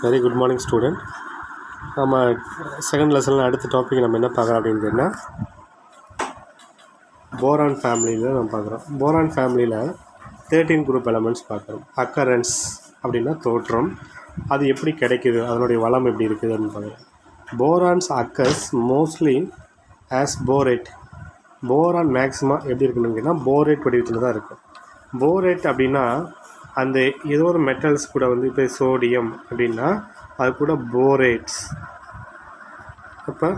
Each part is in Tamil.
Very good morning student. நம்ம செகண்ட் லெசனில் அடுத்த டாபிக் நம்ம என்ன பார்க்குறோம் அப்படின்னு கேட்டால் போரான் ஃபேமிலியில் நம்ம பார்க்குறோம். போரான் ஃபேமிலியில் 13 குரூப் எலமெண்ட்ஸ் பார்க்குறோம். அக்கரன்ஸ் அப்படின்னா தோற்றம், அது எப்படி கிடைக்குது, அதனுடைய வளம் எப்படி இருக்குது அப்படின்னு பார்க்குறோம். Borons occurs mostly as borate. Boron maximum எப்படி இருக்குன்னு கேட்டால் போரேட் வடிவத்தில் தான் இருக்கும். போரேட் அப்படின்னா அந்த ஏதோ ஒரு மெட்டல்ஸ் கூட வந்து இப்போ சோடியம் அப்படின்னா அது கூட போரேட்ஸ். அப்போ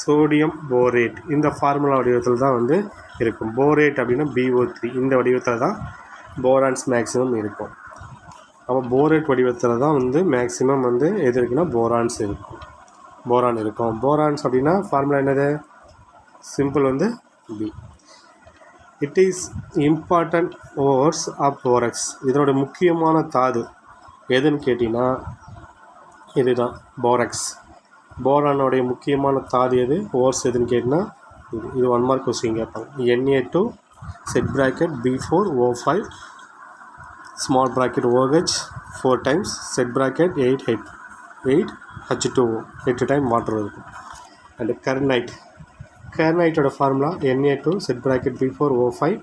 சோடியம் போரேட் இந்த ஃபார்முலா வடிவத்தில் தான் வந்து இருக்கும். போரேட் அப்படின்னா BO3 இந்த வடிவத்தில் தான் போரான்ஸ் மேக்ஸிமம் இருக்கும். அப்போ போரேட் வடிவத்தில் தான் வந்து மேக்ஸிமம் வந்து எது இருக்குன்னா போரான்ஸ் இருக்கும். போரான் இருக்கும். போரான்ஸ் அப்படின்னா ஃபார்முலா என்னது? சிம்பிள் வந்து B. It is important ores of borax. இதனோட முக்கியமான தாது எதுன்னு கேட்டிங்கன்னா இதுதான் போரக்ஸ். போரானோடைய முக்கியமான தாது எது, ஓர்ஸ் எதுன்னு கேட்டிங்கன்னா இது 1 மார்க் கொஸ்டின் கேட்பாங்க. Na2 set bracket B4O5 small bracket OH 4 times set bracket 8H2O 8 time water இருக்கும். அண்டு கர்னைட்டோட formula Na2 set bracket B4O5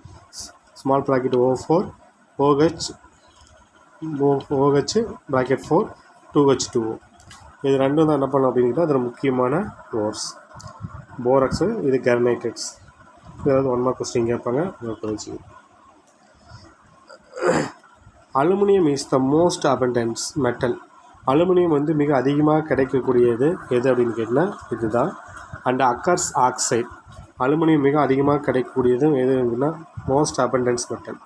small bracket O4 OH bracket 4 2H2O. இது ரெண்டும் தான் என்ன பண்ணணும் அப்படின்னா அதில் முக்கியமான ஓர்ஸ். போரக்ஸு, இது கர்னைட்டட்ஸ். இதாவது 1 மார்க் கொஸ்டின் கேட்பாங்க. வச்சு aluminium is the most abundance metal. Aluminium வந்து மிக அதிகமாக கிடைக்கக்கூடியது எது அப்படின்னு கேட்டால் இதுதான். And occurs oxide. அலுமினியம் மிக அதிகமாக கிடைக்கக்கூடியது எது அப்படின்னா மோஸ்ட் அபண்டன்ஸ் மெட்டல்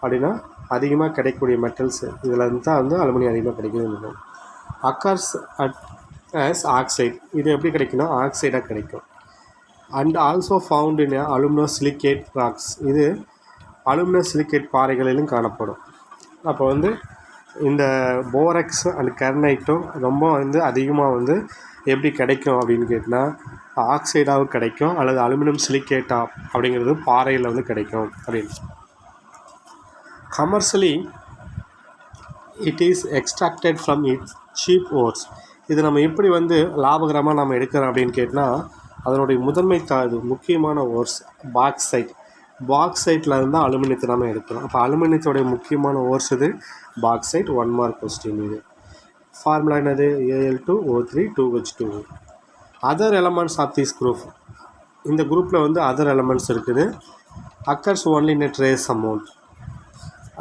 அப்படின்னா அதிகமாக கிடைக்கக்கூடிய மெட்டல்ஸ் இதில் இருந்து தான் வந்து அலுமினியம் அதிகமாக கிடைக்குது. Occurs as oxide. இது எப்படி கிடைக்குன்னா ஆக்சைடாக கிடைக்கும். And also found in alumino silicate rocks. இது அலுமினோ சிலிக்கேட் பாறைகளிலும் காணப்படும். அப்போ வந்து இந்த போரக்ஸ் அண்ட் கர்னைட்டும் ரொம்ப வந்து அதிகமாக வந்து எப்படி கிடைக்கும் அப்படின்னு கேட்டால் ஆக்சைடாகவும் கிடைக்கும் அல்லது அலுமினியம் சிலிக்கேட்டா அப்படிங்கிறது பாறையில் வந்து கிடைக்கும் அப்படின்னு. Commercially it is extracted from its chief ores. இது நம்ம எப்படி வந்து லாபகரமாக நம்ம எடுக்கிறோம் அப்படின்னு கேட்டால் அதனுடைய முதன்மை தாது முக்கியமான ஓர்ஸ் பாக்சைட். பாக்சைட்டில் இருந்தால் அலுமினியத்தை நம்ம எடுக்கிறோம். அப்போ அலுமினியத்தோடைய முக்கியமான ஓர்ஸ் இது பாக்சைட். 1 mark question. இது ஃபார்முலா என்னது? Al2O3 2H2O. Other elements of this group. இந்த குரூப்பில் வந்து அதர் எலமெண்ட்ஸ் இருக்குது. Occurs only in trace amount.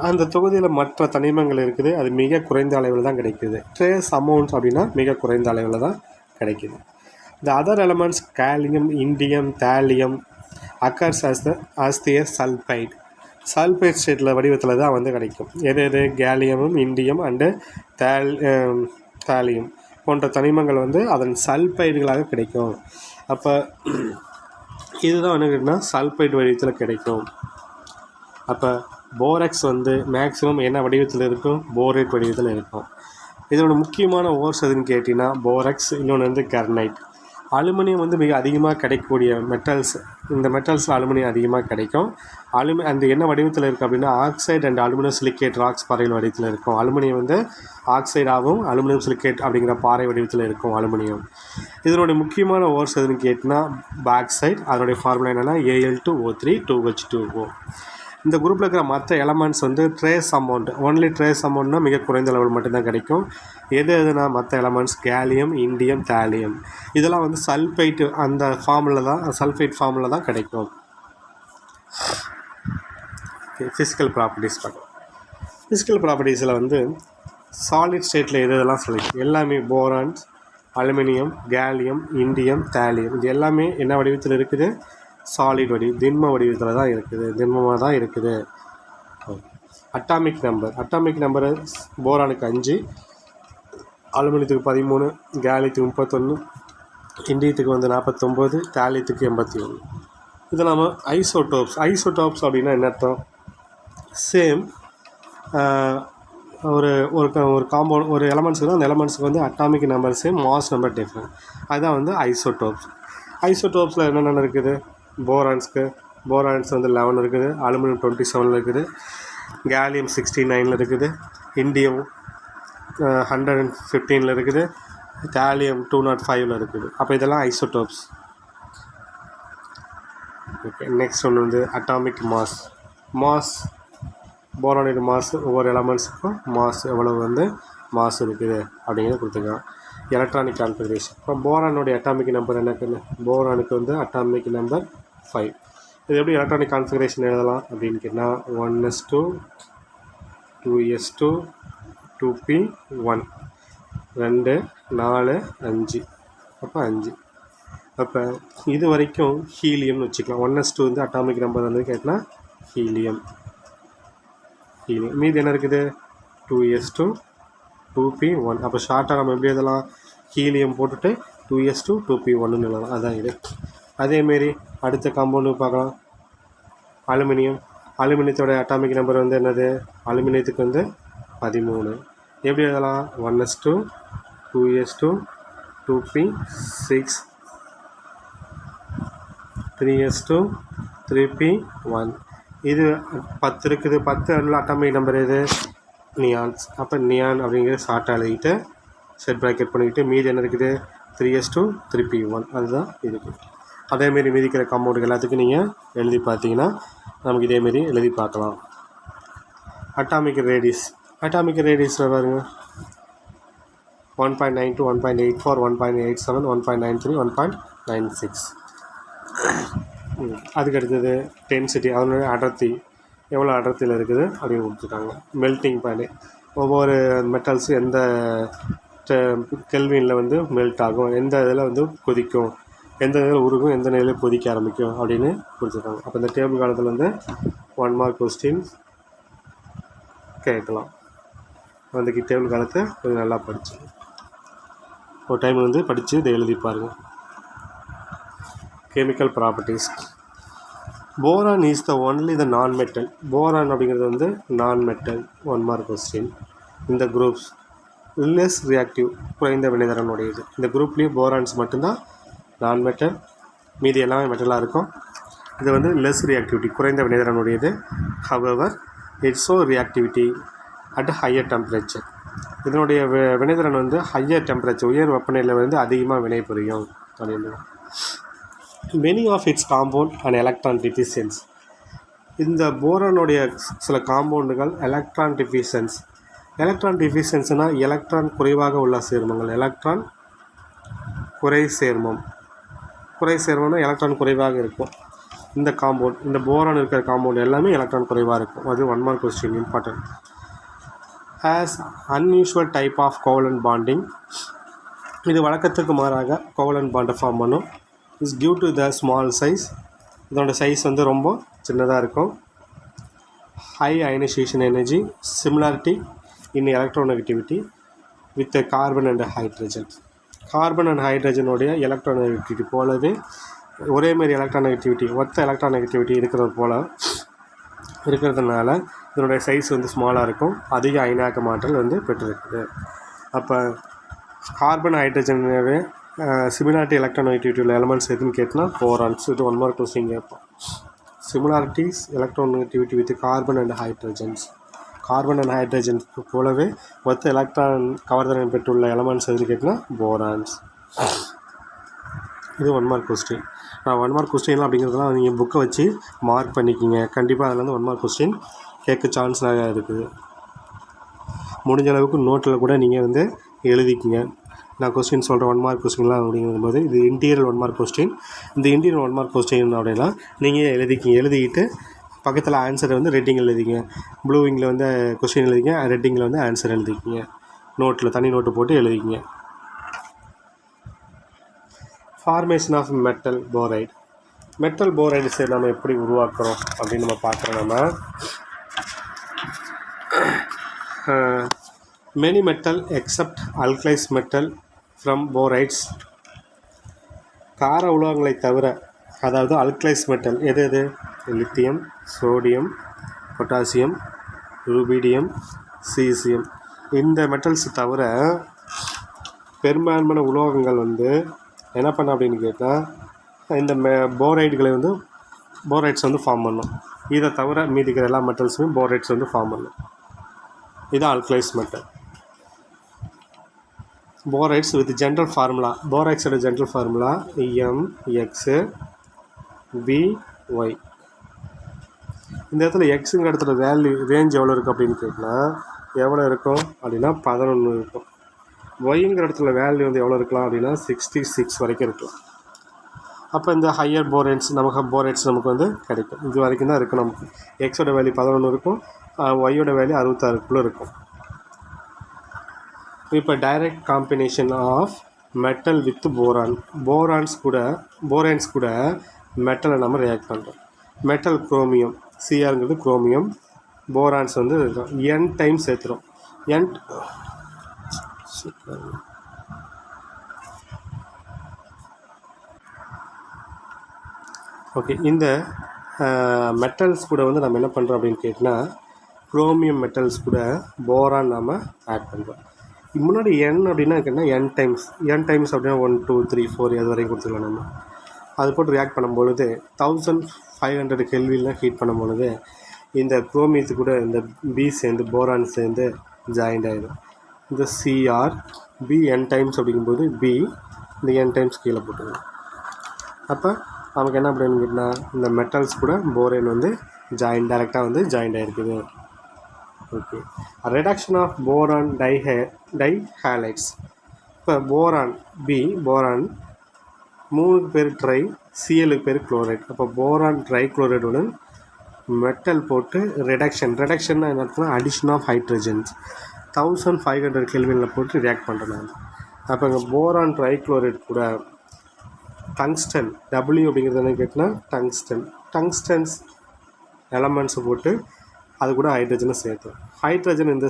அந்த தொகுதியில் மற்ற தனிமங்கள் இருக்குது, அது மிக குறைந்த அளவில் தான் கிடைக்குது. ட்ரேஸ் அமௌண்ட் அப்படின்னா மிக குறைந்த அளவில் தான் கிடைக்குது. இந்த other elements gallium, indium, thallium occurs as the sulphide. Sulphide ஸ்டேட்டில் வடிவத்தில் தான் வந்து கிடைக்கும். எது கேலியமும் இண்டியம் அண்டு தாலியம் போன்ற தனிமங்கள் வந்து அதன் சல்பைடுகளாக கிடைக்கும். அப்போ இதுதான் என்ன கேட்டிங்கன்னா சல்பைட் வடிவத்தில் கிடைக்கும். அப்போ போரக்ஸ் வந்து மேக்ஸிமம் என்ன வடிவத்தில் இருக்கும்? போரேட் வடிவத்தில் இருக்கும். இதோட முக்கியமான ஓர்ஸ் எதுன்னு கேட்டிங்கன்னா போரக்ஸ், இன்னொன்று வந்து கர்னைட். அலுமினியம் வந்து மிக அதிகமாக கிடைக்கக்கூடிய மெட்டல்ஸ். இந்த மெட்டல்ஸில் அலுமினியம் அதிகமாக கிடைக்கும். அந்த என்ன வடிவத்தில் இருக்குது அப்படின்னா oxide and aluminium silicate rocks பாறைகள் வடிவத்தில் இருக்கும். அலுமினியம் வந்து ஆக்சைடாகவும் அலுமினியம் சிலிக்கேட் அப்படிங்கிற பாறை வடிவத்தில் இருக்கும் அலுமினியம். இதனுடைய முக்கியமான ஓர்ஸ் எதுன்னு கேட்டிங்கன்னா பாக்சைட். அதனுடைய ஃபார்முலா என்னென்னா Al2O3 2H2O. இந்த குரூப்பில் இருக்கிற மற்ற எலமெண்ட்ஸ் வந்து ட்ரேஸ் அமௌண்ட். ஒன்லி ட்ரேஸ் அமௌண்ட்னா மிக குறைந்த லெவல் மட்டும்தான் கிடைக்கும். எதுனா மற்ற எலமெண்ட்ஸ் கேலியம், இண்டியம், தாலியம் இதெல்லாம் வந்து சல்ஃபைட்டு அந்த ஃபார்மில் தான் சல்ஃபைட் ஃபார்மில் தான் கிடைக்கும். ஃபிசிக்கல் ப்ராப்பர்ட்டிஸ் பார்க்கலாம். ஃபிசிக்கல் ப்ராப்பர்ட்டிஸில் வந்து சாலிட் ஸ்டேட்டில் எதெல்லாம் சொல்லி எல்லாமே போரான்ஸ், அலுமினியம், கேலியம், இண்டியம், தாலியம் இது எல்லாமே என்ன வடிவத்தில் இருக்குது? சாலிட் திண்ம வடிவத்தில் தான் இருக்குது. திண்மமாக தான் இருக்குது. அட்டாமிக் நம்பர் போரானுக்கு 5, அலுமினியத்துக்கு 13, கேலியத்துக்கு 31, இண்டியத்துக்கு வந்து 49, தாலியத்துக்கு 81. இது நம்ம ஐசோடோப்ஸ் அப்படின்னா என்ன அர்த்தம்? சேம் ஒரு காம்பவுண்ட் ஒரு எலமெண்ட்ஸுக்கு அந்த எலமெண்ட்ஸுக்கு வந்து atomic number same, mass number different. அதுதான் வந்து ஐசோடோப்ஸில் என்னென்ன இருக்குது? போரான்ஸ் வந்து 11 இருக்குது, அலுமினியம் 27 இருக்குது, கேலியம் 69 இருக்குது, இண்டியம் 115 இருக்குது, தேலியம் 205 இருக்குது. அப்போ இதெல்லாம் ஐசோடோப்ஸ். ஓகே, நெக்ஸ்ட் ஒன்று வந்து அட்டாமிக் மாஸ். போரானோட மாஸ், ஒவ்வொரு எலமெண்ட்ஸுக்கும் மாஸ் எவ்வளவு வந்து மாஸ் இருக்குது அப்படிங்கிறத கொடுத்துருக்கான். Electronic configuration. இப்போ போரானுடைய அட்டாமிக் நம்பர் என்னக்குன்னு, போரானுக்கு வந்து அட்டாமிக் நம்பர் 5. இது எப்படி எலக்ட்ரானிக் கான்ஃபிகரேஷன் எழுதலாம் அப்படின்னு கேட்டால் 1s2 2s2 2p1 2 4 5, அப்போ 5. அப்போ இது வரைக்கும் ஹீலியம்னு வச்சுக்கலாம். 1s2 வந்து அட்டாமிக் நம்பர் வந்து கேட்டால் ஹீலியம். மீதி என்ன இருக்குது 2s2 2p1. அப்போ ஷார்ட்டாக நம்ம எப்படி எழுதலாம், ஹீலியம் போட்டுட்டு 2s2 2p1ன்னு எழுதலாம். அதான் இது. அதேமாரி அடுத்த காம்பவுண்டு பார்க்கலாம், அலுமினியத்தோட அட்டாமிக் நம்பர் வந்து என்னது, அலுமினியத்துக்கு வந்து 13. எப்படி எழுதலாம் 1s2 2s2 2p6 3s2 3p1. இது 10 இருக்குது. 10 உள்ள அட்டாமிக் நம்பர் எது, நியான்ஸ். அப்போ நியான் அப்படிங்கிறது ஷார்ட்டாக எழுதிட்டு செட் ப்ராக்கெட் பண்ணிக்கிட்டு மீதி என்ன இருக்குது 3s2 3p1. அதுதான் இருக்குது. அதேமாரி மீதிக்கிற காம்பவுண்டுக்கு எல்லாத்துக்கும் நீங்கள் எழுதி பார்த்தீங்கன்னா நமக்கு இதேமாரி எழுதி பார்க்கலாம். அட்டாமிக் ரேடியஸில் பாருங்கள் 1.92 1.84 1.87 1.93 1.96. அதுக்கு அடுத்தது டென்சிட்டி, அதனுடைய அடர்த்தி எவ்வளோ அடர்த்தியில் இருக்குது அப்படின்னு கொடுத்துருக்காங்க. மெல்ட்டிங் பாயிண்ட், ஒவ்வொரு மெட்டல்ஸும் எந்த கெல்வினில் வந்து மெல்ட் ஆகும், எந்த இதில் வந்து கொதிக்கும், எந்த இதில் உருகும், எந்த நிலையில் கொதிக்க ஆரம்பிக்கும் அப்படின்னு கொடுத்துருக்காங்க. அப்போ இந்த டேபிள் காலத்தில் வந்து 1 மார்க் கொஸ்டின் கேட்கலாம். அந்த டேபிள் காலத்தை கொஞ்சம் நல்லா படிச்சு ஒரு டைம் வந்து படித்து இதை எழுதி பாருங்கள். Chemical properties. Boron is the only the நான் மெட்டல். போரான் அப்படிங்கிறது வந்து நான் மெட்டல். 1 mark question. இந்த குரூப்ஸ் லெஸ் ரியாக்டிவ், குறைந்த வினைத்திறனுடையது. இந்த குரூப்லேயும் போரான்ஸ் மட்டும்தான் நான் மெட்டல், மீதி எல்லாமே மெட்டலாக இருக்கும். இது வந்து லெஸ் ரியாக்டிவிட்டி, குறைந்த வினைத்திறனுடையது. However it's so reactivity at higher temperature. இதனுடைய வினைத்திறன் வந்து ஹையர் டெம்பரேச்சர், உயர் வெப்பநிலையில் வந்து அதிகமாக வினை புரியும் அப்படின்னு. Many of its compound and electron deficiency. இந்த போரானுடைய சில காம்பவுண்டுகள் எலக்ட்ரான் டிஃபிஷியன்ஸ். எலக்ட்ரான் டிஃபிஷியன்ஸ்னால் எலக்ட்ரான் குறைவாக உள்ள சேர்மங்கள். எலக்ட்ரான் குறை சேர்மம்னா எலக்ட்ரான் குறைவாக இருக்கும். இந்த காம்பவுண்ட், இந்த போரான் இருக்கிற காம்பவுண்ட் எல்லாமே எலக்ட்ரான் குறைவாக இருக்கும். அது 1 mark question important. Has unusual type of covalent bonding. இது வழக்கத்துக்கு மாறாக கோவலன்ட் பாண்டை ஃபார்ம் பண்ணும். Is due to the small size. இதோட சைஸ் வந்து ரொம்ப சின்னதாக இருக்கும். High ionisation energy, similarity in electronegativity with carbon and hydrogen. Carbon and ஹைட்ரஜனுடைய எலக்ட்ரோநெகட்டிவிட்டி போலவே ஒரேமாரி எலக்ட்ராநெகட்டிவிட்டி, ஒத்த எலக்ட்ராநெகட்டிவிட்டி இருக்கிறதுனால இதனுடைய சைஸ் வந்து ஸ்மாலாக இருக்கும். அதிக அயனாக்க மாற்றல் வந்து பெற்றிருக்குது. அப்போ கார்பன் ஹைட்ரஜனுடைய சிமிலாரிட்டி எலக்ட்ராநெகட்டிவிட்டி உள்ள எலமெண்ட்ஸ் எதுன்னு கேட்டால் போரான்ஸ். இது 1 மார்க் கொஸ்டின் கேட்போம். Similarities electronegativity with carbon and hydrogens. Carbon and hydrogen போலவே ஒத்த எலக்ட்ரான் கவர்திறன் பெற்றுள்ள எலமெண்ட்ஸ் எதுன்னு கேட்டால் போரான்ஸ். இது 1 மார்க் கொஸ்டின். நான் 1 மார்க் கொஸ்டின் அப்படிங்கிறதுலாம் நீங்கள் புக்கை வச்சு மார்க் பண்ணிக்கிங்க. கண்டிப்பாக அதில் வந்து 1 மார்க் கொஸ்டின் கேட்க சான்ஸ் நிறையா இருக்குது. முடிஞ்ச அளவுக்கு நோட்டில் கூட நீங்கள் வந்து எழுதிக்கிங்க. நான் கொஸ்டின் சொல்கிறேன் 1 மார்க் கொஸ்டின்லாம் அப்படிங்கும்போது இது இன்டீரியல் 1 மார்க் கொஸ்டின். இந்த இன்டீரியல் 1 மார்க் கொஸ்டின் அப்படின்னா நீங்கள் எழுதிக்கிட்டு பக்கத்தில் ஆன்சரை வந்து ரெட்டிங்கில் எழுதிங்க. ப்ளூவிங்கில் வந்து கொஸ்டின் எழுதிங்க, ரெட்டிங்கில் வந்து ஆன்சர் எழுதிக்கிங்க. நோட்டில் தனி நோட்டு போட்டு எழுதிக்கிங்க. Formation of metal boride. Metal போரைட்ஸை நம்ம எப்படி உருவாக்குறோம் அப்படின்னு நம்ம பார்க்குறோம். நம்ம many metal except alkalis metal from borides. கார உலோகங்களை தவிர, அதாவது அல்கைல்ஸ் மெட்டல் எது எது, lithium, sodium, potassium, rubidium, caesium. இந்த மெட்டல்ஸ் தவிர பெரும்பான்மையான உலோகங்கள் வந்து என்ன பண்ண அப்படின்னு கேட்டால் இந்த போரைட்களை வந்து போரைட்ஸ் வந்து ஃபார்ம் பண்ணும். இதை தவிர மீதிக்கிற எல்லா மெட்டல்ஸுமே போரைட்ஸ் வந்து ஃபார்ம் பண்ணும். இது alkalis metal. Borides with general formula. போராக்ஸோட ஜென்ரல் ஃபார்முலா MXBY. இந்த இடத்துல எக்ஸுங்கிற இடத்துல வேல்யூ ரேஞ்ச் எவ்வளோ இருக்குது அப்படின்னு கேட்டால் எவ்வளோ இருக்கும் அப்படின்னா 11 இருக்கும். ஒய்ங்கிற இடத்துல வேல்யூ வந்து எவ்வளோ இருக்கலாம் அப்படின்னா 66 வரைக்கும் இருக்கலாம். அப்போ இந்த ஹையர் போரேட்ஸ் நமக்கு வந்து கிடைக்கும். இது வரைக்கும் தான் இருக்கும். நமக்கு எக்ஸோட வேல்யூ 11 இருக்கும், ஒய்யோட வேல்யூ 66க்குள்ளே இருக்கும். இப்போ direct combination of metal with borons கூட மெட்டலை நம்ம ரியாக்ட் பண்ணுறோம். மெட்டல் குரோமியம், சிஆருங்கிறது குரோமியம், போரான்ஸ் வந்து n டைம்ஸ் சேர்த்துறோம். ஓகே, இந்த மெட்டல்ஸ் கூட வந்து நம்ம என்ன பண்ணுறோம் அப்படின்னு கேட்டிங்கன்னா குரோமியம் மெட்டல்ஸ் கூட போரான் நம்ம ஆட் பண்ணுறோம். முன்னாடி n அப்படின்னா கேட்டால் n டைம்ஸ் அப்படின்னா 1 2 3 4 அது வரைக்கும் கொடுத்துக்கலாம். நம்ம அது போட்டு ரியாக்ட் பண்ணும்பொழுது 1500 கெல்வின்ல ஹீட் பண்ணும்பொழுது இந்த குரோமியத்து கூட இந்த பி சேர்ந்து போரான் சேர்ந்து ஜாயிண்ட் ஆகிடும். இந்த சிஆர் பி n டைம்ஸ் அப்படிங்கும்போது பி இந்த n டைம்ஸ் கீழே போட்டுக்கணும். அப்போ நமக்கு என்ன அப்படின்னு கேட்டால் இந்த மெட்டல்ஸ் கூட போரேன் வந்து டைரெக்டாக வந்து ஜாயிண்ட் ஆகிருக்குது. Okay, reduction of boron dihalides. இப்போ போரான் 3க்கு பேர் ட்ரை, சிஎலுக்கு பேர் குளோரைட். அப்போ போரான் ட்ரை குளோரைடுடன் மெட்டல் போட்டு ரிடக்ஷன் என்ன அர்த்தம்னா அடிஷன் ஆஃப் ஹைட்ரஜன்ஸ் 1500 கெல்வினில் போட்டு ரியாக்ட் பண்ணுறேன். அப்போ இங்கே போரான் ட்ரை குளோரைட் கூட டங்ஸ்டன் W அப்படிங்கிறது என்ன கேட்டால் டங்ஸ்டன்ஸ் எலமெண்ட்ஸை போட்டு அது கூட ஹைட்ரஜனை சேர்த்தோம். ஹைட்ரஜன் இந்த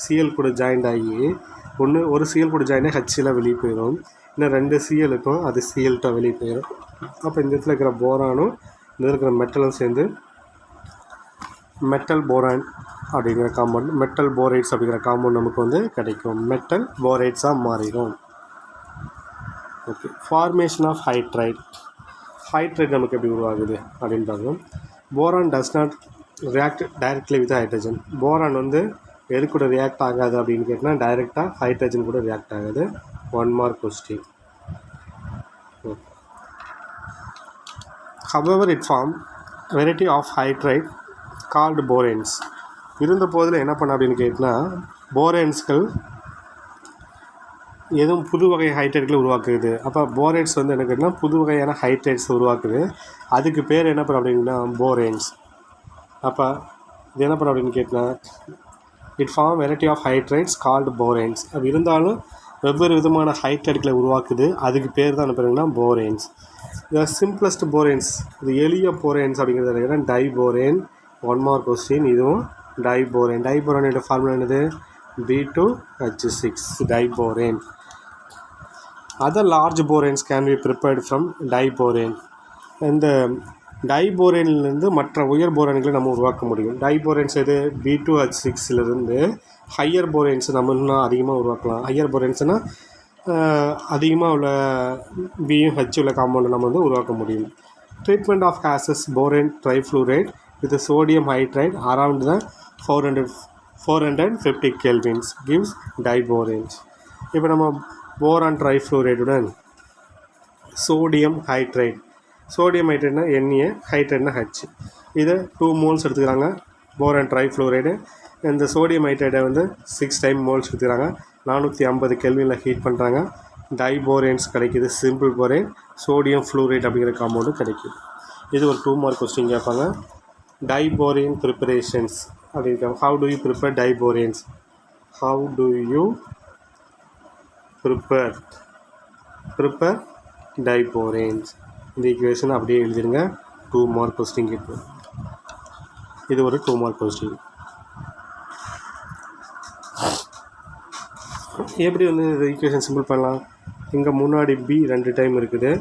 சிஎல் கூட ஜாயிண்ட் ஆகி ஒரு சிஎல் கூட ஜாயின் ஆகி ஹச்சில் வெளியே போயிடும். இன்னும் 2 சிஎலுக்கும் அது சிஎல்ட்டா வெளியே போயிடும். அப்போ இந்த இடத்துல இருக்கிற போரானும் இந்த இருக்கிற மெட்டலும் சேர்ந்து மெட்டல் போரான் அப்படிங்கிற காம்பவுண்ட், மெட்டல் போரைட்ஸ் அப்படிங்கிற காம்பவுண்ட் நமக்கு வந்து கிடைக்கும். மெட்டல் போரைட்ஸாக மாறிடும். ஓகே, ஃபார்மேஷன் ஆஃப் ஹைட்ரைட் நமக்கு எப்படி உருவாகுது அப்படின்னு பார்க்கணும். Boron does not react directly with hydrogen. Boron வந்து எது கூட ரியாக்ட் ஆகாது அப்படின்னு கேட்டால் டைரெக்டாக ஹைட்ரஜன் கூட ரியாக்ட் ஆகாது. 1 mark question. However, it formed variety of hydride called boranes. இருந்த போதில் என்ன பண்ண அப்படின்னு கேட்டால் போரேன்ஸ்கள் எதுவும் புது வகை ஹைட்ரைட்களை உருவாக்குது. அப்போ போரேட்ஸ் வந்து என்ன கேட்டால் புது வகையான ஹைட்ரைட்ஸ் உருவாக்குது. அதுக்கு பேர் என்ன பண்ண அப்படின்னா போரேன்ஸ். அப்போ இது என்ன பண்ண அப்படின்னு கேட்டால் it form variety of hydrides called boranes. அது இருந்தாலும் வெவ்வேறு விதமான ஹைட்ரைட்களை உருவாக்குது. அதுக்கு பேர் தான் என்ன பண்ணுறீங்கன்னா போரேன்ஸ். த சிம்பிளஸ்ட் போரேன்ஸ், இது எளிய போரேன்ஸ் அப்படிங்கிறது டைபோரேன். 1 mark question. இதுவும் டைபோரேனோட ஃபார்முலா என்னது? B2H6 diborane. Other large boranes can be prepared from diborane. இந்த டைபோரேன்லேருந்து மற்ற உயர் போரேன்களை நம்ம உருவாக்க முடியும். டைபோரேன்ஸ் எது? B2H6லேருந்து ஹையர் போரேன்ஸ் நம்ம இன்னும் அதிகமாக உருவாக்கலாம். ஹையர் போரேன்ஸ்னால் அதிகமாக உள்ள பியும் ஹெச் உள்ள காம்பவுண்டை நம்ம வந்து உருவாக்க முடியும். Treatment of gases boron trifluoride with sodium hydride around the 450 kelvins gives diboranes. இப்போ நம்ம போரான் ட்ரைஃப்ளூரைடுடன் சோடியம் ஹைட்ரைட்னா Na, ஹைட்ரைட்னா H. இதை 2 மோல்ஸ் எடுத்துக்கிறாங்க போரான் ட்ரைஃப்ளூரைடு. இந்த சோடியம் ஹைட்ரைடை வந்து 6 டைம் மோல்ஸ் எடுத்துக்கிறாங்க. 450 கெல்வினில் ஹீட் பண்ணுறாங்க. டைபோரேன்ஸ் கிடைக்கிது. சிம்பிள் போரேன் சோடியம் ஃப்ளூரைட் அப்படிங்கிற காம்பவுண்டு கிடைக்கிது. இது ஒரு 2 மார்க் கொஸ்டின் கேட்பாங்க. டைபோரேன் ப்ரிப்பரேஷன்ஸ் அப்படிங்க. How do you prepare diboranes? Prepare diboranes. இந்த ஈக்குவேஷன் அப்படியே எழுதிடுங்க. 2 மார்க் கொஸ்டின் கேட்போம். இது ஒரு 2 மார்க் கொஸ்டின். எப்படி வந்து இந்த ஈக்குவேஷன் சிம்பிள் பண்ணலாம்? இங்கே முன்னாடி பி 2 டைம் இருக்குது,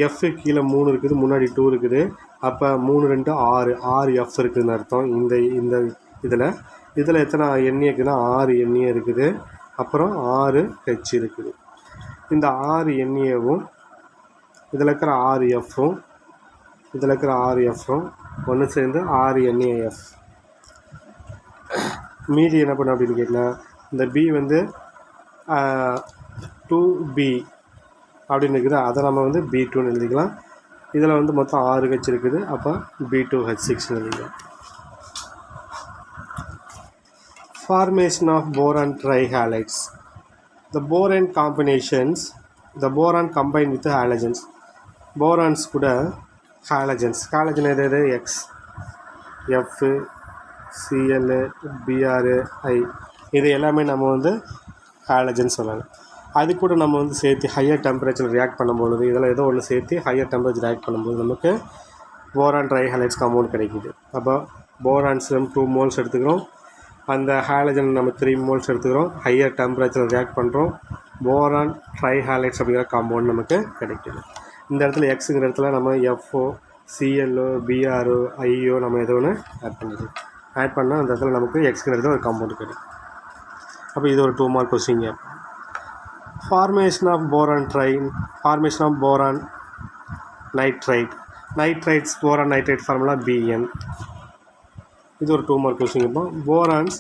எஃப் கீழே 3 இருக்குது, முன்னாடி 2 இருக்குது. அப்போ 3 2 6 எஃப் இருக்குதுன்னு அர்த்தம். இந்த இதில் எத்தனை எண்ணி இருக்குதுன்னா 6 எண்ணியே இருக்குது. அப்புறம் 6 ஹெச் இருக்குது. இந்த 6 எண்ணியவும் இதில் இருக்கிற 6 எஃப்பும் இதில் இருக்கிற 6 எஃப்பும் ஒன்று சேர்ந்து 6 என்ஏஎஃப். மீதி என்ன பண்ண அப்படின்னு கேட்டால் இந்த பி வந்து 2B அப்படின்னு இருக்குது, அதை நம்ம வந்து B2ன்னு எழுதிக்கலாம். இதில் வந்து மொத்தம் 6 H இருக்குது, அப்போ B2H6ன்னு எழுதிக்கலாம். Formation of boron trihalides. The boron combinations, the boron combined with the halogens. Borons கூட halogens, halogen எது X, F, Cl, Br, I, இது எல்லாமே நம்ம வந்து ஹாலஜன் சொல்லலாம். அது கூட நம்ம வந்து சேர்த்து ஹையர் டெம்பரேச்சர் ரியாக்ட் பண்ணும்பொழுது, இதெல்லாம் ஏதோ ஒன்று சேர்த்து ஹையர் டெம்பரேச்சர் ரியாக்ட் பண்ணும்போது நமக்கு போரான் ட்ரைஹாலைட்ஸ் காம்பவுண்ட் கிடைக்குது. அப்போ போரான்ஸ் 2 moles எடுத்துக்கிறோம், அந்த ஹாலஜன் நம்ம 3 moles எடுத்துக்கிறோம், ஹையர் டெம்பரேச்சர் ரியாக்ட் பண்ணுறோம், போரான் ட்ரைஹாலைட்ஸ் அப்படிங்கிற காம்பவுண்ட் நமக்கு கிடைக்குது. இந்த இடத்துல எக்ஸுங்கிற இடத்துல நம்ம எஃப்ஓ, சிஎல்ஓ, பிஆர்ஓ, ஐஓ நம்ம ஏதோ ஒன்று ஆட் பண்ணால் அந்த இடத்துல நமக்கு எக்ஸுங்கிற இடத்துல ஒரு காம்பவுண்ட் கிடைக்கும். அப்போ இது ஒரு 2 mark question. Formation of boron nitride. Nitrides boron nitride formula Bn. இது ஒரு 2 mark கொஸ்டின். இப்போ போரான்ஸ்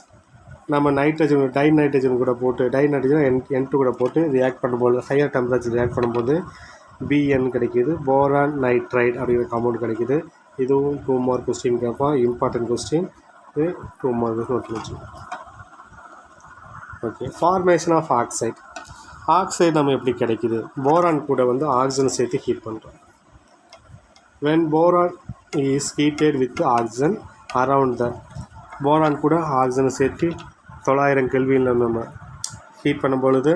நம்ம நைட்ரஜன் டைநைட்ரஜன் கூட போட்டு N2 கூட போட்டு ரியாக்ட் பண்ணும்போது ஹையர் டெம்பரேச்சர் ரியாக்ட் பண்ணும்போது Bn கிடைக்கிது, போரான் நைட்ரைட் அப்படிங்கிற காம்பவுண்ட் கிடைக்கிது. இதுவும் 2 mark கொஸ்டின் கேட்பான், இம்பார்ட்டன்ட் கொஸ்டின். இது 2 mark நோட் வச்சு. Okay, formation of oxide. Oxide நம்ம எப்படி கிடைக்கிது? போரான் கூட வந்து ஆக்சிஜன் சேர்த்து ஹீட் பண்ணுறோம். when boron is heated with oxygen around the boron கூட ஆக்சிஜனை சேர்த்து 900 கெல்வினில் நம்ம ஹீட் பண்ணும்பொழுது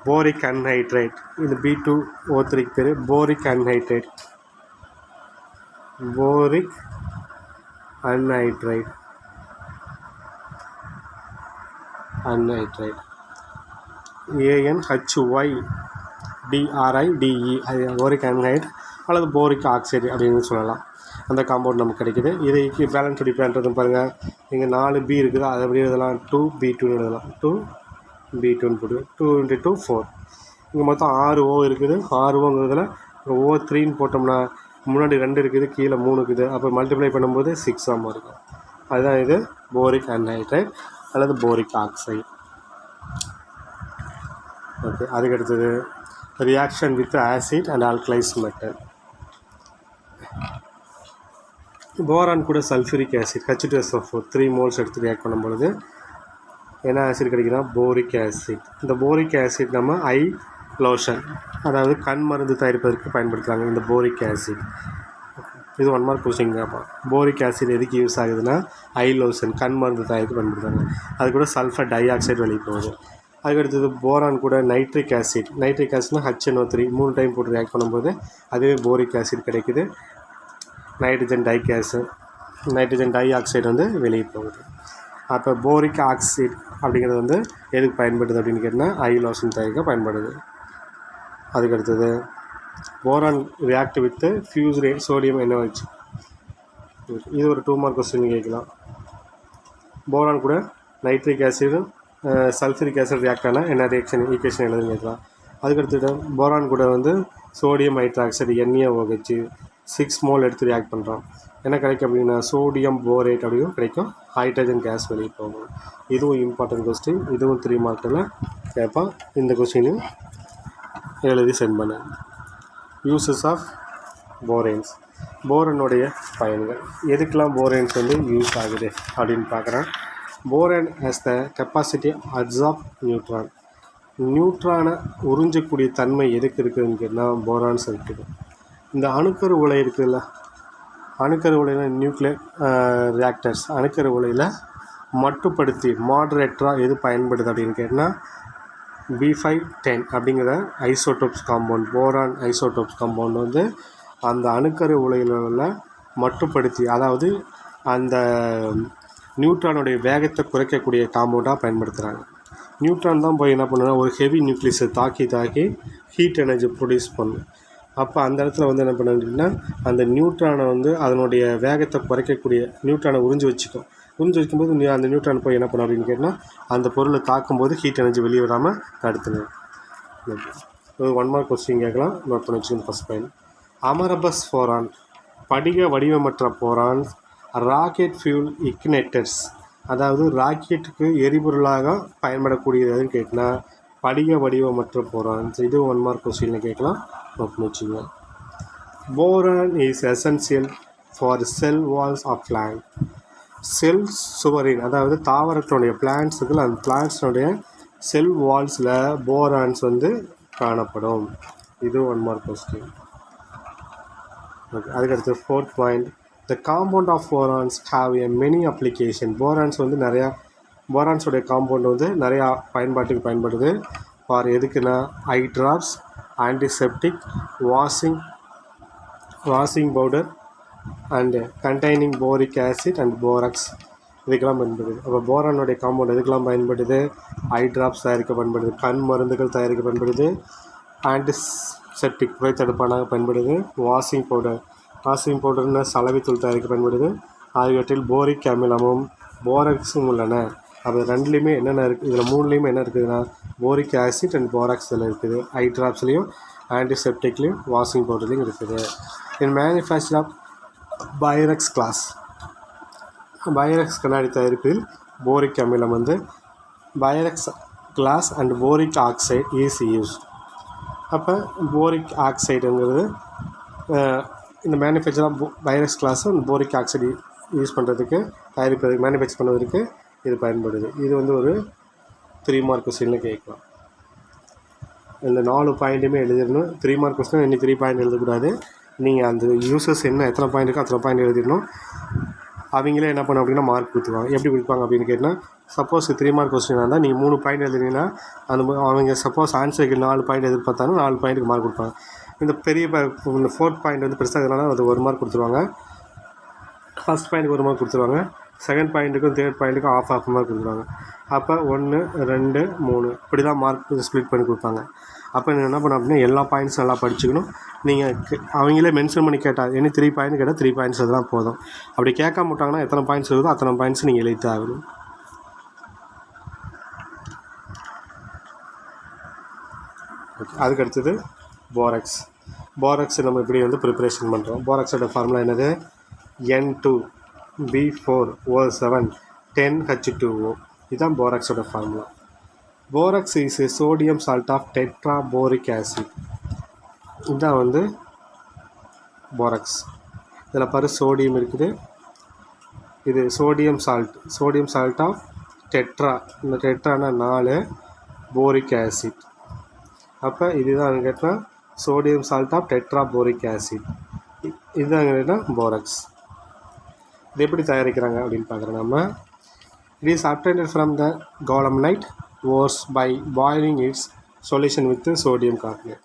போரிக் அன்ஹைட்ரைட், இது B2O3க்கு பேர் boric anhydride. Boric anhydride ANHYDRIDE, அது போரிக் அன்ஹைட் அல்லது போரிக் ஆக்சைடு அப்படின்னு சொல்லலாம். அந்த காம்பவுண்ட் நமக்கு கிடைக்குது. இதைக்கு பேலன்ஸ் எப்படி பண்ணுறது பாருங்கள். இங்கே 4B இருக்குது, அதை எப்படி எழுதலாம்? 2B2ன்னு எழுதலாம். 2B2ன்னு போட்டு 2 × 2 4. இங்கே மொத்தம் 6 O இருக்குது. 6 Oங்கிறதுல O3ன்னு போட்டோம்னா முன்னாடி 2 இருக்குது, கீழே 3 இருக்குது. அப்போ மல்டிப்ளை பண்ணும்போது 6 இருக்கும். அதுதான் இது போரிக் அன்ஹைட்ரைட் அல்லது போரிக் ஆக்சைடு. ஓகே, அதுக்கு அடுத்தது reaction with acid and alkalis metal. Boron கூட சல்ஃபூரிக் ஆசிட் H2SO4 3 moles எடுத்து ரியாக்ட் பண்ணும்பொழுது என்ன ஆசிட் கிடைக்குதுன்னா போரிக் ஆசிட். இந்த போரிக் ஆசிட் நம்ம ஐ லோஷன், அதாவது கண் மருந்து தயாரிப்பதற்கு பயன்படுத்துகிறாங்க இந்த போரிக் ஆசிட். இது 1 mark கொஸ்டின் கேட்பான். போரிக் ஆசிட் எதுக்கு யூஸ் ஆகுதுன்னா ஐ லோஷன், கண் மருந்து தயாரிக்க பயன்படுத்துகிறாங்க. அது கூட சல்ஃபர் டை ஆக்சைடு வெளியே போகுது. அதுக்கடுத்தது போரான் கூட நைட்ரிக் ஆசிட். நைட்ரிக் ஆசிட்னா HNO3 3 டைம் போட்டு ரியாக்ட் பண்ணும்போது அதுவே போரிக் ஆசிட் கிடைக்குது. நைட்ரஜன் டை ஆக்சைடு வந்து வெளியே போகுது. அப்போ போரிக் ஆக்சைடு அப்படிங்கிறது வந்து எதுக்கு பயன்படுது அப்படின்னு கேட்டால் ஐ லோஷன் தயாரிக்க பயன்படுது. அதுக்கடுத்தது boron react with fused sodium NaOH. இது ஒரு 2 mark கொஸ்டின் கேட்கலாம். போரான் கூட nitric acid sulphuric acid react ஆனால் என்ன ஈக்குவேஷன் எழுதுன்னு கேட்கலாம். அதுக்கடுத்து போரான் கூட வந்து சோடியம் ஹைட்ராக்சைடு NaOH 6 mole எடுத்து ரியாக்ட் பண்ணுறோம். என்ன கிடைக்கும் அப்படின்னா சோடியம் போரேட் அப்படியும் கிடைக்கும், ஹைட்ரஜன் கேஸ் வெளியே போகும். இதுவும் இம்பார்ட்டன்ட் கொஸ்டின். இதுவும் 3 markல கேட்பான். இந்த கொஸ்டினையும் எழுதி சென்ட் பண்ண. Uses of போரேன்ஸ். போரனுடைய பயன்கள், எதுக்கெல்லாம் போரேன்ஸ் வந்து யூஸ் ஆகுது அப்படின்னு பார்க்குறேன். Boron has the capacity absorb neutron. நியூட்ரானை உறிஞ்சக்கூடிய தன்மை எதுக்கு இருக்குதுன்னு கேட்டால் போரான்ஸ் இருக்குது. இந்த அணுக்கரு உலை இருக்குதுல்ல, அணுக்கரு உலையில் நியூக்ளியர் ரியாக்டர்ஸ், அணுக்கரு உலையில் மட்டுப்படுத்தி மாடரேட்டராக எது பயன்படுது அப்படின்னு கேட்டால் B510 அப்படிங்கிற isotopes compound, boron isotopes compound வந்து அந்த அணுக்கரு உலையில் உள்ள மட்டுப்படுத்தி, அதாவது அந்த நியூட்ரானுடைய வேகத்தை குறைக்கக்கூடிய காம்பவுண்டாக பயன்படுத்துகிறாங்க. நியூட்ரான் தான் போய் என்ன பண்ணுன்னா ஒரு ஹெவி நியூக்ளியஸை தாக்கி ஹீட் எனர்ஜி ப்ரொடியூஸ் பண்ணும். அப்போ அந்த இடத்துல வந்து என்ன பண்ணுன்னா அந்த நியூட்ரானை வந்து அதனுடைய வேகத்தை குறைக்கக்கூடிய நியூட்ரானை உறிஞ்சி வைக்கும்போது அந்த நியூட்ரான் போய் என்ன பண்ணும் அப்படின்னு கேட்டால் அந்த பொருளை தாக்கும்போது ஹீட் எனர்ஜி வெளியே வராமல் தடுத்துடும். 1 mark கொஸ்டின் கேட்கலாம், நோட் பண்ணி வச்சுக்கணும். ஃபஸ்ட் பாயிண்ட், அமரபஸ் போரான் படிக வடிவமற்ற போரான் ராக்கெட் ஃபியூல் இக்னேட்டர்ஸ், அதாவது ராக்கெட்டுக்கு எரிபொருளாக பயன்படக்கூடியது எதுன்னு கேட்டால் படிக வடிவமற்ற போரான்ஸ். இது 1 மார்க் கொஸ்டினில் கேட்கலாம், நோட் வச்சுங்க. Boron is essential for cell walls of plant. Cell சுவரின், அதாவது தாவரத்தினுடைய பிளான்ட்ஸுக்கு, அந்த பிளான்ட்ஸினுடைய செல் வால்ஸில் போரான்ஸ் வந்து காணப்படும். இது 1 மார்க் கொஸ்டின். ஓகே, அதுக்கடுத்து 4th point. The compound of borons have a many application. Borons வந்து நிறையா, போரான்ஸோடைய காம்பவுண்ட் வந்து நிறையா பயன்பாட்டுக்கு பயன்படுது. ஃபார் எதுக்குன்னா ஐ drops, antiseptic, washing powder and containing boric acid and borax, இதுக்கெல்லாம் பயன்படுது. அப்போ போரானுடைய காம்பவுண்ட் எதுக்கெல்லாம் பயன்படுது? ஐ ட்ராப்ஸ் தயாரிக்க பயன்படுது, கண் மருந்துகள் தயாரிக்க பயன்படுது, ஆன்டிசெப்டிக் புகை தடுப்பானாக பயன்படுது, வாஷிங் பவுடர்னு சலவைத்தூள் தயாரிக்க பயன்படுது. ஆகியவற்றில் போரிக் அமிலமும் போராக்ஸும் உள்ளன. அப்போ ரெண்டுலேயுமே என்னென்ன இருக்குது? இதில் 3லேயுமே என்ன இருக்குதுன்னா போரிக் ஆசிட் அண்ட் போராக்ஸ் இதில் இருக்குது. ஐ ட்ராப்ஸ்லேயும், ஆன்டிசெப்டிக்லேயும், வாஷிங் பவுடர்லேயும் இருக்குது. In manufacture of Pyrex glass, Pyrex கண்ணாடி தயாரிப்பில் போரிக் அமிலம் வந்து Pyrex glass and boric oxide is use. அப்போ போரிக் ஆக்சைடுங்கிறது இந்த manufacture of Pyrex glass and boric oxide use பண்ணுறதுக்கு, தயாரிப்பதற்கு, மேனுஃபேக்சர் பண்ணுவதற்கு இது பயன்படுது. இது வந்து ஒரு 3 மார்க் கொஸ்டினில் கேட்கலாம். இந்த 4 பாயிண்ட்டுமே எழுதிடணும். 3 மார்க் கொஸ்டின் இன்னும் 3 பாயிண்ட் எழுதக்கூடாது. நீங்கள் அந்த யூசர்ஸ் என்ன எத்தனை பாயிண்ட் இருக்கோ அத்தனை பாயிண்ட் எழுதிடணும். அவங்களே என்ன பண்ணணும் அப்படின்னா மார்க் கொடுத்துருவாங்க. எப்படி கொடுப்பாங்க அப்படின்னு கேட்டால், சப்போஸ் 3 மார்க் கொஸ்டினாக இருந்தால் நீங்கள் 3 பாயிண்ட் எழுதினீங்கன்னா அவங்க சப்போஸ் ஆன்சருக்கு 4 பாயிண்ட் எதிர்பார்த்தாலும் 4 பாயிண்ட்டுக்கு மார்க் கொடுப்பாங்க. இந்த பெரிய இந்த 4th பாயிண்ட் வந்து பெருசாக இருக்கிறனால அது 1 மார்க் கொடுத்துருவாங்க. ஃபஸ்ட் பாயிண்ட்டுக்கு 1 மார்க் கொடுத்துருவாங்க. செகண்ட் பாயிண்ட்டுக்கும் 3rd பாயிண்ட்டுக்கும் ஆஃப் மார்க் கொடுத்துருவாங்க. அப்போ 1, 2, 3 இப்படி தான் மார்க் ஸ்ப்ளிட் பண்ணி கொடுப்பாங்க. அப்போ நீங்கள் என்ன பண்ணணும் அப்படின்னா எல்லா பாயிண்ட்ஸ் நல்லா படிச்சுக்கணும். நீங்கள் அவங்களே மென்ஷன் பண்ணி கேட்டால் என்ன 3 பாயிண்ட் கேட்டால் 3 பாயிண்ட்ஸ் அதெல்லாம் போதும். அப்படி கேட்காம விட்டாங்கன்னா எத்தனை பாயிண்ட்ஸ் இருக்குதோ அத்தனை பாயிண்ட்ஸ் நீங்கள் எழுதி ஆகணும். ஓகே, அதுக்கு அடுத்தது போராக்ஸ். போராக்ஸ் நம்ம இப்படி வந்து ப்ரிப்பரேஷன் பண்ணுறோம். போராக்ஸோட ஃபார்முலா என்னது? N2B4O7 10H2O. இதுதான் போராக்ஸோட formula. Borax is a sodium salt of tetraboric acid. இதுதான் வந்து போராக்ஸ். இதில் பாரு சோடியம் இருக்குது, இது சோடியம் சால்ட் ஆஃப் டெட்ரா, இந்த டெட்ரானா 4, போரிக் ஆசிட். அப்போ இதுதான் கேட்டால் sodium salt of tetraboric acid. இதுதான் கேட்டால் போராக்ஸ். இது எப்படி தயாரிக்கிறாங்க அப்படின்னு பார்க்குறோம் நம்ம. It is obtained from the colemanite ores by boiling its solution with sodium carbonate.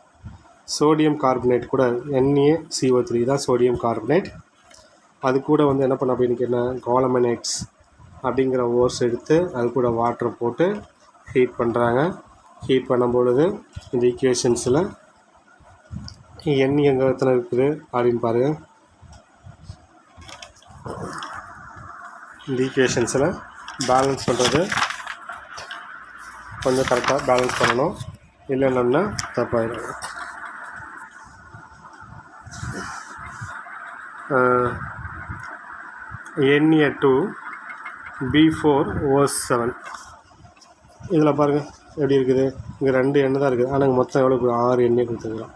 Sodium carbonate கூட NaCO3 தான் சோடியம் கார்பனேட். அது கூட வந்து என்ன பண்ண அப்படின்னு கேட்டால் காலமனைட்ஸ் அப்படிங்கிற ஓர்ஸ் எடுத்து அது கூட வாட்டரை போட்டு ஹீட் பண்ணுறாங்க. ஹீட் பண்ணும்பொழுது இந்த ஈக்குவேஷன்ஸில் எங்கே எத்தனை இருக்குது அப்படின்னு பாருங்கள். இந்த ஈக்குவேஷன்ஸில் பேலன்ஸ் பண்ணுறது கொஞ்சம் கரெக்டாக பேலன்ஸ் பண்ணணும், இல்லைன்னா தப்பாயிடும். Na2B4O7 இதில் பாருங்கள் எப்படி இருக்குது. இங்கே 2 எண்ணெய் தான் இருக்குது, ஆனால் மொத்தம் எவ்வளோ 6 எண்ணெய் கொடுத்துருக்கலாம்.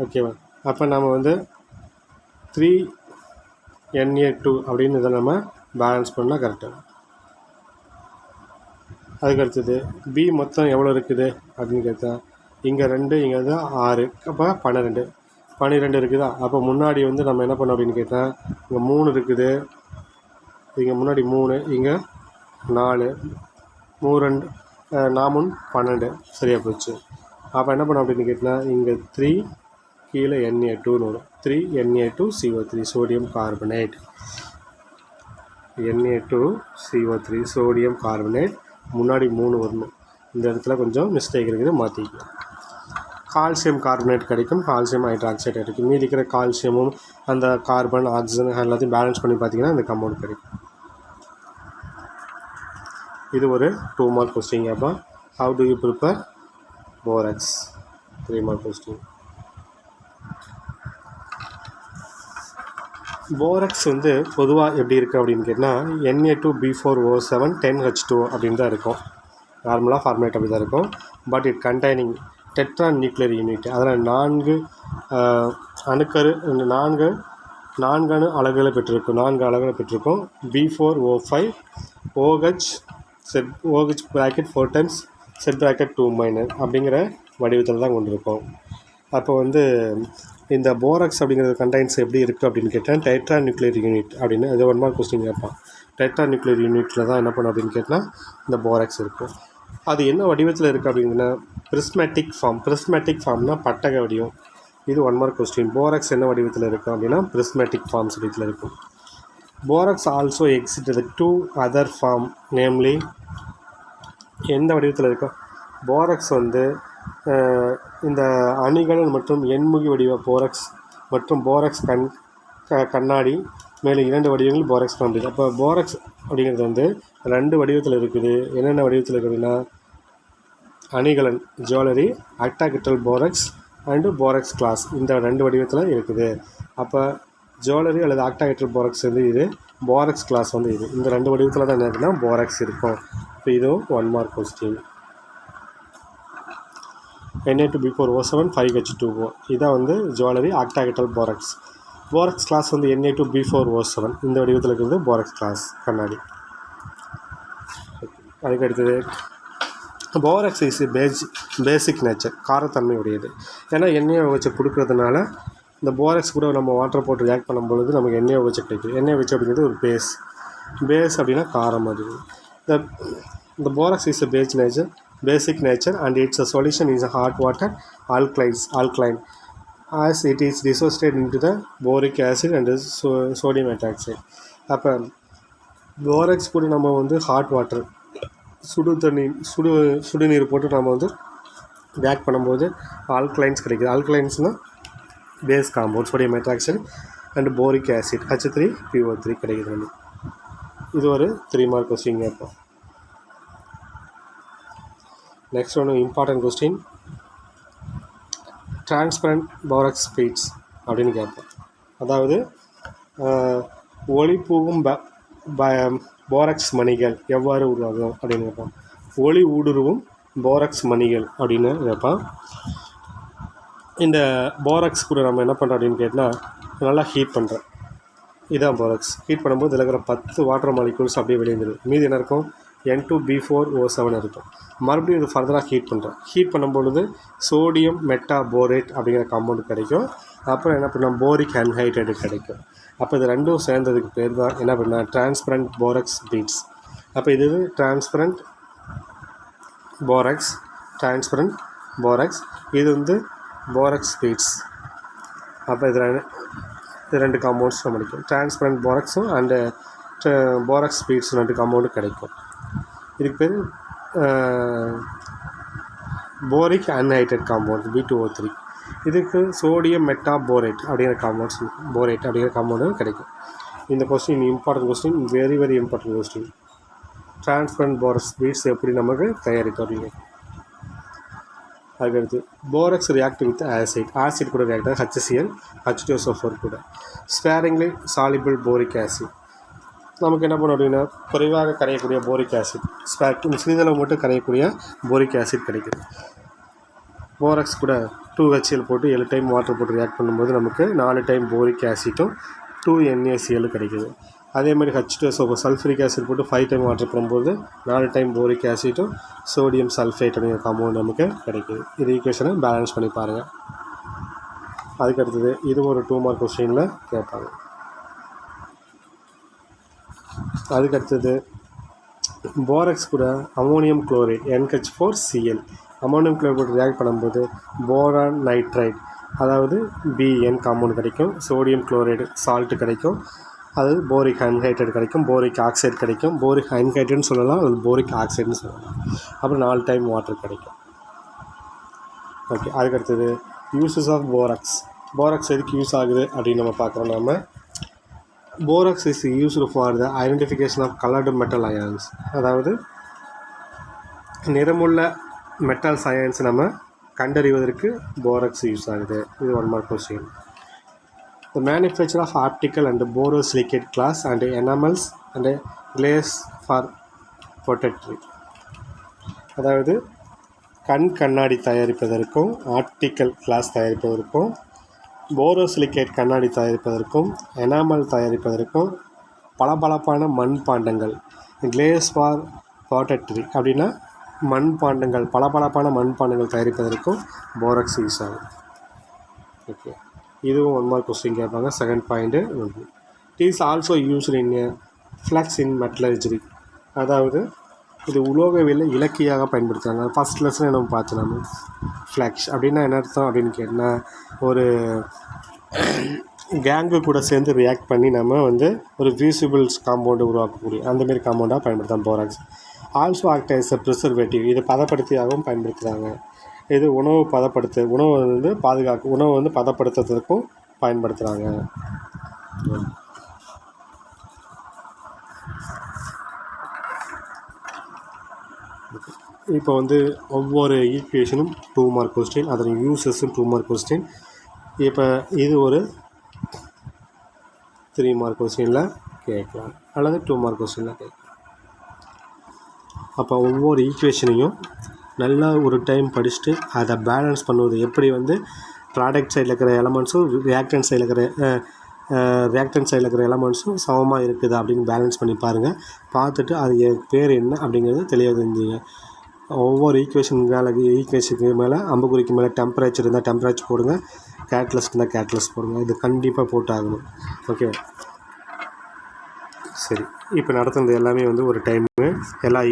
ஓகேவா? அப்போ நம்ம வந்து 3Na2 அப்படின்னு இதை நம்ம பேலன்ஸ் பண்ணால் கரெக்டாக. அதுக்கடுத்தது பி மொத்தம் எவ்வளோ இருக்குது அப்படின்னு கேட்டால் இங்கே 2, இங்கே வந்து 6, அப்போ 12 இருக்குதா? அப்போ முன்னாடி வந்து நம்ம என்ன பண்ணோம் அப்படின்னு கேட்டால் இங்கே 3 இருக்குது, இங்கே முன்னாடி 3, இங்கே 4, 3 4 12 சரியாக போச்சு. அப்போ என்ன பண்ணோம் அப்படின்னு கேட்டால் இங்கே 3 கீழே Na2ன்னு வரும். 3Na2CO3 sodium carbonate. Na2CO3 sodium carbonate முன்னாடி 3 வரணும். இந்த இடத்துல கொஞ்சம் மிஸ்டேக் இருக்குது, மாற்றிக்கலாம். கால்சியம் கார்பனேட் கிடைக்கும், கால்சியம் ஹைட்ராக்சைடு கிடைக்கும். மீதி இருக்கிற கால்சியமும் அந்த கார்பன், ஆக்சிஜன் எல்லாத்தையும் பேலன்ஸ் பண்ணி பார்த்தீங்கன்னா இந்த கம்பவுண்ட் கிடைக்கும். இது ஒரு 2 மார்க் கொஸ்டின். அப்போ how do you prepare borax? 3 மார்க் கொஸ்டின். போராக்ஸ் வந்து பொதுவாக எப்படி இருக்குது அப்படின்னு கேட்டால் Na2B4O7 10H2O அப்படின்னு தான் இருக்கும். நார்மலாக ஃபார்மேட் அப்படி தான் இருக்கும். But it containing tetra nuclear unit. அதில் 4 அணுக்கரு 4 அணு அலகுகளை பெற்றிருக்கும். 4 அலகுகளை பெற்றிருக்கும். B4O5 OH set OH bracket 4 times set bracket 2- அப்படிங்கிற வடிவத்தில் தான் கொண்டிருக்கும். அப்போ வந்து இந்த போராக்ஸ் அப்படிங்கிறது கண்டைன்ஸ் எப்படி இருக்குது அப்படின்னு கேட்டால் டெட்ரா நியூக்ளியர் யூனிட் அப்படின்னு அது 1 மார்க் கொஸ்டின் கேட்பான். டெட்ரா நியூக்ளியர் யூனிட்டில் தான் என்ன பண்ணும் அப்படின்னு கேட்டால் இந்த போராக்ஸ் இருக்கும். அது என்ன வடிவத்தில் இருக்குது அப்படிங்கன்னா பிரிஸ்மேட்டிக் ஃபார்ம்னா பட்டக வடிவம். இது 1 மார்க் கொஸ்டின். போராக்ஸ் என்ன வடிவத்தில் இருக்கும் அப்படின்னா பிரிஸ்மேட்டிக் ஃபார்ம்ஸ் வடிவத்தில் இருக்கும். Borax also exist 2 other form, namely எந்த வடிவத்தில் இருக்கும். போராக்ஸ் வந்து இந்த அணிகள் மற்றும் எண்முகி வடிவ போராக்ஸ் மற்றும் போராக்ஸ் கண்ணாடி மேலும் 2 வடிவங்கள் போராக்ஸ் காண முடியுது. அப்போ போராக்ஸ் அப்படிங்கிறது வந்து 2 வடிவத்தில் இருக்குது. என்னென்ன வடிவத்தில் இருக்குது அப்படின்னா அணிகலன் jewellery, octahedral borax and borax glass, இந்த 2 வடிவத்தில் இருக்குது. அப்போ ஜுவல்லரி அல்லது ஆக்டாஹெட்ரல் போராக்ஸ் வந்து இது, போராக்ஸ் கிளாஸ் வந்து இது. இந்த 2 வடிவத்தில் தான் என்ன இருக்குன்னா போராக்ஸ் இருக்கும். இப்போ இதுவும் 1 மார்க் கொஸ்டின். Na2B4O7 5H2O இதான் வந்து jewellery octahedral borax. Borax glass வந்து Na2B4O7 இந்த வடிவத்தில் இருக்கிறது போராக்ஸ் கிளாஸ் கண்ணாடி. அதுக்கு அடுத்தது போராக்ஸ் இஸ் பேசிக் நேச்சர், காரத்தன்மை உடையது. ஏன்னா எண்ணெயை வச்சு கொடுக்கறதுனால இந்த போராக்ஸ் கூட நம்ம வாட்டர் போட்டு ரியாக்ட் பண்ணும்பொழுது நமக்கு எண்ணெயை வச்சு கிடைக்குது. எண்ணெயை வச்சு அப்படிங்கிறது ஒரு பேஸ் அப்படின்னா காரம். அது இந்த borax is basic nature and its solution is a hot water alkaline as it is dissociated into the boric acid and sodium hydroxide. அப்போ போராக்ஸ் கூட நம்ம வந்து ஹாட் வாட்டர் சுடுநீர் போட்டு நம்ம வந்து ரியாக்ட் பண்ணும்போது ஆல்கலைன்ஸ் கிடைக்குது. ஆல்கலைன்ஸ்னால் base compound sodium hydroxide and boric acid H3PO3 கிடைக்குது. இது ஒரு 3 மார்க் கொஸ்டின் கேட்போம். நெக்ஸ்ட் ஒன்று important question, transparent borax beads அப்படின்னு கேட்போம். அதாவது ஒளி பூவும் போராக்ஸ் மணிகள் எவ்வாறு உருவாகும் அப்படின்னு கேட்பான். ஒளி ஊடுருவும் போராக்ஸ் மணிகள் அப்படின்னு கேட்பான். இந்த போராக்ஸ் கூட நம்ம என்ன பண்ணுறோம் அப்படின்னு கேட்டால் நல்லா ஹீட் பண்ணுறோம். இதான் போராக்ஸ். ஹீட் பண்ணும்போது இதில் இருக்கிற 10 வாட்டர் மாலிகூல்ஸ் அப்படியே வெளியேந்துடும். மீதி என்ன இருக்கும், N2B4O7 இருக்கும். மறுபடியும் இது ஃபர்தராக ஹீட் பண்ணுறோம். ஹீட் பண்ணும்பொழுது சோடியம் மெட்டாபோரேட் அப்படிங்கிற காம்பவுண்ட் கிடைக்கும். அப்புறம் என்ன பண்ணால் போரிக் அன்ஹைட்ரேட் கிடைக்கும். அப்போ இது ரெண்டும் சேர்ந்ததுக்கு பேர் தான் என்ன பண்ணால் டிரான்ஸ்பரண்ட் போராக்ஸ் பீட்ஸ். அப்போ இது டிரான்ஸ்பரண்ட் போராக்ஸ், இது வந்து போராக்ஸ் பீட்ஸ். அப்போ இது 2 காம்பவுண்ட்ஸ் கிடைக்கும். டிரான்ஸ்பரண்ட் போராக்ஸும் அண்டு போராக்ஸ் பீட்ஸ் 2 காம்பவுண்டும் கிடைக்கும். இதுக்கு பேர் போரிக் அன்ஹைட்ரேட் காம்பவுண்ட் B2O3. இதுக்கு சோடியம் மெட்டாபோரேட் அப்படிங்கிற காம்பவுண்டு கிடைக்கும். இந்த question important question, very very important question. Transparent borax beads எப்படி நமக்கு தயாரிக்கும் அப்படிங்க. அதுக்கடுத்து போராக்ஸ் ரியாக்ட் வித் ஆசிட் கூட ரியாக்ட் ஆகும். HCl H2SO4 கூட. ஸ்பேரிங்லி சாலிபிள் போரிக் ஆசிட் நமக்கு என்ன பண்ணும் அப்படின்னா குறைவாக கரையக்கூடிய போரிக் ஆசிட், சிறிதளவு மட்டும் கரையக்கூடிய போரிக் ஆசிட் கிடைக்குது. போராக்ஸ் கூட 2HCl போட்டு 7 டைம் வாட்டர் போட்டு ரியாக்ட் பண்ணும்போது நமக்கு 4 டைம் போரிக் ஆசிட்டும் 2 NaCl கிடைக்குது. அதே மாதிரி H2SO4 சல்ஃபரிக் ஆசிட் போட்டு 5 டைம் வாட்டர் பண்ணும்போது 4 டைம் போரிக் ஆசிட்டும் சோடியம் சல்ஃபேட் அப்படிங்கிற காம்பவுண்ட் நமக்கு கிடைக்குது. இது ஈக்குவேஷனை பேலன்ஸ் பண்ணி பாருங்கள். அதுக்கடுத்தது இது ஒரு 2 மார்க் கொஸ்டினில் கேட்பாங்க. அதுக்கடுத்தது போராக்ஸ் கூட ammonium chloride NH4Cl ammonium chloride react பண்ணும்போது போரான் நைட்ரைட் அதாவது BN காம்பவுண்ட் கிடைக்கும். சோடியம் குளோரைடு சால்ட்டு கிடைக்கும். அதாவது போரிக் அன்ஹைட்ரேட் கிடைக்கும். போரிக் ஆக்சைடு கிடைக்கும். போரிக் அன்ஹைட்ரேட்னு சொல்லலாம், அது போரிக் ஆக்சைடுன்னு சொல்லலாம். அப்புறம் 4 டைம் வாட்டர் கிடைக்கும். ஓகே, அதுக்கடுத்தது யூசஸ் ஆஃப் போராக்ஸ் எதுக்கு யூஸ் ஆகுது அப்படின்னு நம்ம பார்க்குறோம். நம்ம borax is used for the identification of coloured metal ions, அதாவது நிறமுள்ள மெட்டல் அயான்ஸ் நம்ம கண்டறிவதற்கு போராக்ஸ் யூஸ் ஆகுது. இது 1 mark question. The manufacture of optical and borosilicate glass and enamels and glaze for protectory. அதாவது கண் கண்ணாடி தயாரிப்பதற்கும் ஆப்டிக்கல் கிளாஸ் தயாரிப்பதற்கும் போரோசிலிகேட் கண்ணாடி தயாரிப்பதற்கும் எனாமல் தயாரிப்பதற்கும் பளபளப்பான மண்பாண்டங்கள் கிளேஸ் ஃபார் பாட்டட்ரி அப்படின்னா மண்பாண்டங்கள் பளபளப்பான மண்பாண்டங்கள் தயாரிப்பதற்கும் போராக்ஸ் யூஸ் ஆகும். ஓகே, இதுவும் 1 மார்க் கொஸ்டின் கேட்பாங்க. Second point it is also used in flux in metallurgy, அதாவது இது உலோகவியலில் இலக்கியாக பயன்படுத்துகிறாங்க. ஃபஸ்ட் லெசன் நம்ம பார்த்தோம். நம்ம ஃப்ளக்ஸ் அப்படின்னா என்ன அர்த்தம் அப்படின்னு கேட்டால் ஒரு கேங்கு கூட சேர்ந்து ரியாக்ட் பண்ணி நம்ம வந்து ஒரு ஃபியூசிபிள்ஸ் காம்பவுண்டு உருவாக்கக்கூடிய அந்தமாரி காம்பவுண்டாக பயன்படுத்தலாம் borax. Also act as a preservative, இது பதப்படுத்தியாகவும் பயன்படுத்துகிறாங்க. இது உணவு வந்து உணவை வந்து பதப்படுத்துறதுக்கும் பயன்படுத்துகிறாங்க. இப்போ வந்து ஒவ்வொரு ஈக்குவேஷனும் 2 மார்க் கொஸ்டின், அதன் யூசஸும் 2 மார்க் கொஸ்டின். இப்போ இது ஒரு 3 மார்க் கொஸ்டினில் கேட்கலாம் அல்லது 2 மார்க் கொஸ்டினில் கேட்கலாம். அப்போ ஒவ்வொரு ஈக்குவேஷனையும் நல்லா ஒரு டைம் படிச்சுட்டு அதை பேலன்ஸ் பண்ணுவது எப்படி, வந்து ப்ராடக்ட் சைடில் இருக்கிற எலமெண்ட்ஸும் ரியாக்டன்ட் சைடில் இருக்கிற எலமெண்ட்ஸும் சமமாக இருக்குது அப்படின்னு பேலன்ஸ் பண்ணி பாருங்கள். பார்த்துட்டு அது பேர் என்ன அப்படிங்கிறது தெளிவாக தெரிஞ்சுங்க. ஒவ்வொரு ஈக்குவேஷனுக்கு மேலே அம்புக்குறிக்கு மேலே டெம்பரேச்சர் இருந்தால் டெம்பரேச்சர் போடுங்க, கேட்லஸ் இருந்தால் கேட்லஸ் போடுங்க. இது கண்டிப்பாக போட்டாகணும். ஓகே, சரி. இப்போ நடத்துனது எல்லாமே வந்து ஒரு டைமு எல்லா